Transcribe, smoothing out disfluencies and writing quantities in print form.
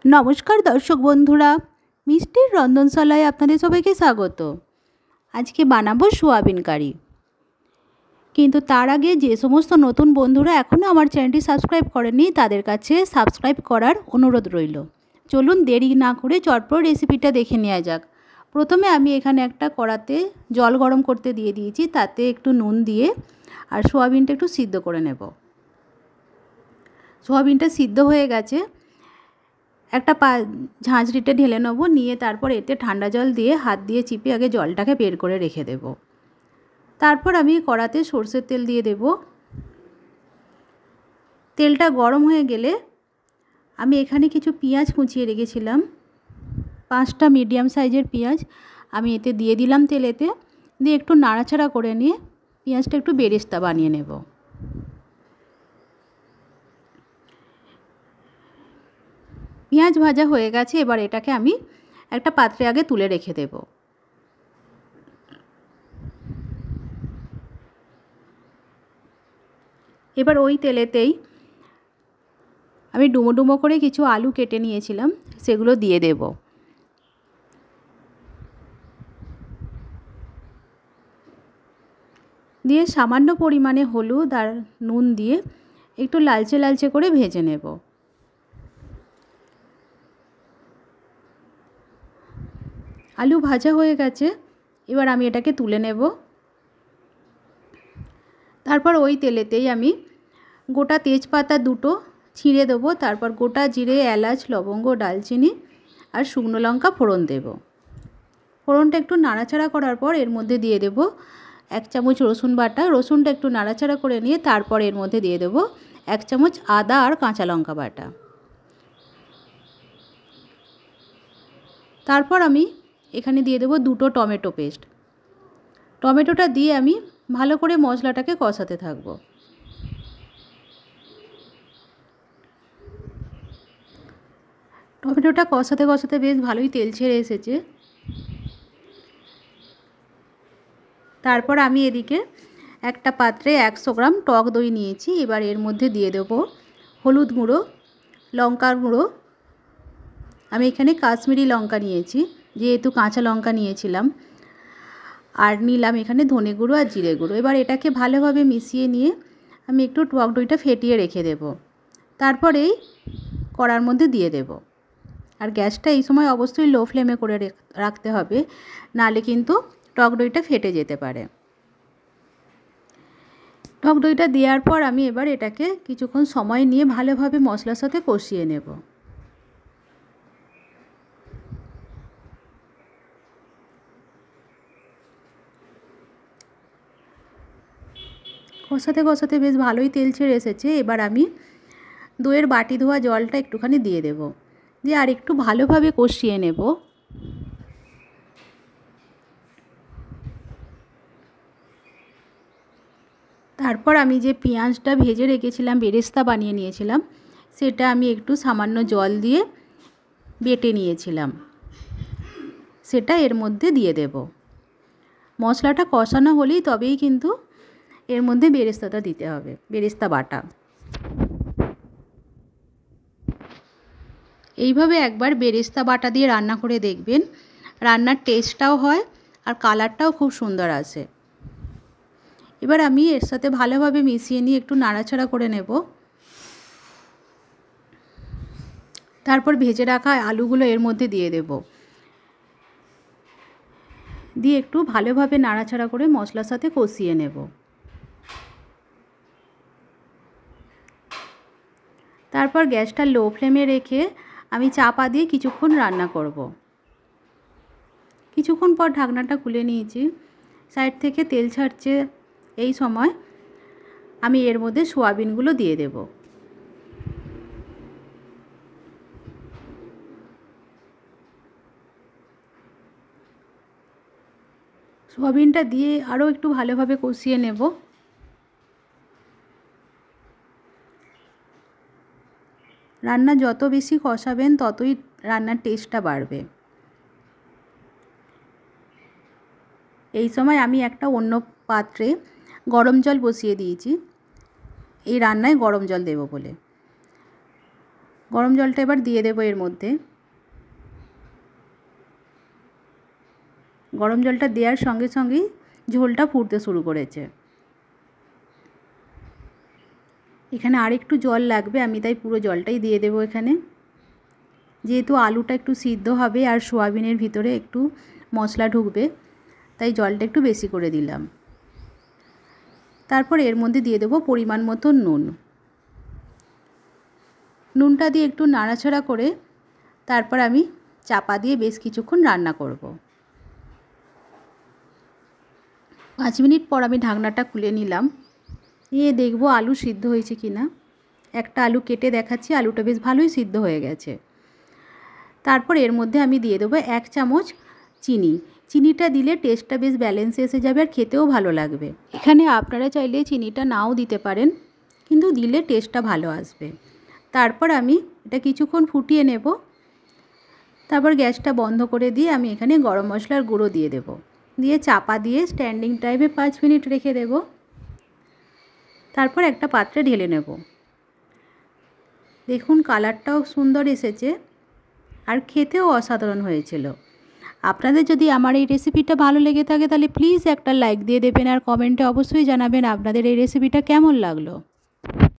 নমস্কার দর্শক বন্ধুরা, মিষ্টির রন্ধনশালায় আপনাদের সবাইকে স্বাগত। আজকে বানাবো সোয়াবিন কারি। কিন্তু তার আগে যে সমস্ত নতুন বন্ধুরা এখনও আমার চ্যানেলটি সাবস্ক্রাইব করেনি তাদের কাছে সাবস্ক্রাইব করার অনুরোধ রইল। চলুন দেরি না করে চটপট রেসিপিটা দেখে নেওয়া যাক। প্রথমে আমি এখানে একটা কড়াতে জল গরম করতে দিয়ে দিয়েছি, তাতে একটু নুন দিয়ে আর সোয়াবিনটা একটু সিদ্ধ করে নেব। সোয়াবিনটা সিদ্ধ হয়ে গেছে, একটা ঝাঁঝরিতে ঢেলে নেব, নিয়ে তারপর এতে ঠান্ডা জল দিয়ে হাত দিয়ে চিপে আগে জলটাকে বের করে রেখে দেব। তারপর আমি কড়াতে সরষের তেল দিয়ে দেব। তেলটা গরম হয়ে গেলে আমি এখানে কিছু পেঁয়াজ কুচিয়ে রেখেছিলাম, 5টা মিডিয়াম সাইজের পেঁয়াজ আমি এতে দিয়ে দিলাম তেলেতে, দিয়ে একটু নাড়াচাড়া করে নিয়ে পেঁয়াজটা একটু বেরেস্তা বানিয়ে নেব। পেঁয়াজ ভাজা হয়ে গেছে, এবার এটাকে আমি একটা পাত্রে আগে তুলে রেখে দেব। এবার ওই তেলেতেই আমি ডুমো ডুমো করে কিছু আলু কেটে নিয়েছিলাম, সেগুলো দিয়ে দেব। দিয়ে সামান্য পরিমাণে হলুদ আর নুন দিয়ে একটু লালচে লালচে করে ভেজে নেব। আলু ভাজা হয়ে গেছে, এবার আমি এটাকে তুলে নেব। তারপর ওই তেলেতেই আমি গোটা তেজপাতা 2টো ছিঁড়ে দেবো, তারপর গোটা জিরে, এলাচ, লবঙ্গ, ডালচিনি আর শুকনো লঙ্কা ফোড়ন দেব। ফোড়নটা একটু নাড়াচাড়া করার পর এর মধ্যে দিয়ে দেব 1 চামচ রসুন বাটা। রসুনটা একটু নাড়াচাড়া করে নিয়ে তারপর এর মধ্যে দিয়ে দেব 1 চামচ আদা আর কাঁচা লঙ্কা বাটা। তারপর আমি এখানে দিয়ে দেব 2টো টমেটো পেস্ট। টমেটোটা দিয়ে আমি ভালো করে মশলাটাকে কষাতে থাকব। টমেটোটা কষাতে কষাতে বেশ ভালোই তেল ছেড়ে এসেছে। তারপর আমি এদিকে একটা পাত্রে 100 গ্রাম টক দই নিয়েছি। এবার এর মধ্যে দিয়ে দেব হলুদ গুঁড়ো, লঙ্কার গুঁড়ো, আমি এখানে কাশ্মীরি লঙ্কা নিয়েছি যেহেতু কাঁচা লঙ্কা নিয়েছিলাম, আর নিলাম এখানে ধনে গুঁড়ো আর জিরে গুঁড়ো। এবার এটাকে ভালোভাবে মিশিয়ে নিয়ে আমি একটু টক দইটা ফেটিয়ে রেখে দেব। তারপর এই কড়ার মধ্যে দিয়ে দেব। আর গ্যাসটা এই সময় অবশ্যই লো ফ্লেমে করে রাখতে হবে, নাহলে কিন্তু টক দইটা ফেটে যেতে পারে। টক দইটা দেওয়ার পর আমি এবার এটাকে কিছুক্ষণ সময় নিয়ে ভালোভাবে মশলার সাথে কষিয়ে নেব। কষাতে কষাতে বেশ ভালোই তেল ছেড়ে এসেছে। এবার আমি দইয়ের বাটি ধোয়া জলটা একটুখানি দিয়ে দেব, দিয়ে আর একটু ভালোভাবে কষিয়ে নেব। তারপর আমি যে পেঁয়াজটা ভেজে রেখেছিলাম, বেরেস্তা বানিয়ে নিয়েছিলাম, সেটা আমি একটু সামান্য জল দিয়ে বেটে নিয়েছিলাম, সেটা এর মধ্যে দিয়ে দেব। মশলাটা কষানো হলেই তবেই কিন্তু এর মধ্যে বেরেস্তাটা দিতে হবে, বেরেস্তা বাটা। এইভাবে একবার বেরেস্তা বাটা দিয়ে রান্না করে দেখবেন, রান্নার টেস্টটাও হয় আর কালারটাও খুব সুন্দর আসে। এবার আমি এর সাথে ভালোভাবে মিশিয়ে নিয়ে একটু নাড়াচাড়া করে নেব। তারপর ভেজে রাখা আলুগুলো এর মধ্যে দিয়ে দেব, দিয়ে একটু ভালোভাবে নাড়াচাড়া করে মশলার সাথে কষিয়ে নেব। তারপর গ্যাসটা লো ফ্লেমে রেখে আমি চাপা দিয়ে কিছুক্ষণ রান্না করব। কিছুক্ষণ পর ঢাকনাটা খুলে নিয়েছি, সাইড থেকে তেল ছাড়ছে। এই সময় আমি এর মধ্যে সোয়াবিনগুলো দিয়ে দেব। সোয়াবিনটা দিয়ে আরও একটু ভালোভাবে কষিয়ে নেব। রান্না যত বেশি কষাবেন ততই রান্নার টেস্টটা বাড়বে। এই সময় আমি একটা অন্য পাত্রে গরম জল বসিয়ে দিয়েছি, এই রান্নায় গরম জল দেব বলে। গরম জলটা এবার দিয়ে দেবো এর মধ্যে। গরম জলটা দেওয়ার সঙ্গে সঙ্গেই ঝোলটা ফুটতে শুরু করেছে। এখানে আর একটু জল লাগবে, আমি তাই পুরো জলটাই দিয়ে দেবো এখানে। যেহেতু আলুটা একটু সিদ্ধ হবে আর সোয়াবিনের ভিতরে একটু মশলা ঢুকবে, তাই জলটা একটু বেশি করে দিলাম। তারপর এর মধ্যে দিয়ে দেবো পরিমাণ মতো নুন। নুনটা দিয়ে একটু নাড়াচাড়া করে তারপর আমি চাপা দিয়ে বেশ কিছুক্ষণ রান্না করব। 5 মিনিট পর আমি ঢাকনাটা খুলে নিলাম, নিয়ে দেখব আলু সিদ্ধ হয়েছে কি না। একটা আলু কেটে দেখাচ্ছি, আলুটা বেশ ভালোই সিদ্ধ হয়ে গেছে। তারপর এর মধ্যে আমি দিয়ে দেবো 1 চামচ চিনি। চিনিটা দিলে টেস্টটা বেশ ব্যালেন্সে এসে যাবে আর খেতেও ভালো লাগবে। এখানে আপনারা চাইলে চিনিটা নাও দিতে পারেন, কিন্তু দিলে টেস্টটা ভালো আসবে। তারপর আমি এটা কিছুক্ষণ ফুটিয়ে নেব। তারপর গ্যাসটা বন্ধ করে দিয়ে আমি এখানে গরম মশলার গুঁড়ো দিয়ে দেব, দিয়ে চাপা দিয়ে স্ট্যান্ডিং টাইমে 5 মিনিট রেখে দেব। তারপর একটা পাত্রে ঢেলে নেব। দেখুন কালারটাও সুন্দর এসেছে আর খেতেও অসাধারণ হয়েছিল। আপনাদের যদি আমার এই রেসিপিটা ভালো লেগে থাকে তাহলে প্লিজ একটা লাইক দিয়ে দেবেন আর কমেন্টে অবশ্যই জানাবেন আপনাদের এই রেসিপিটা কেমন লাগলো।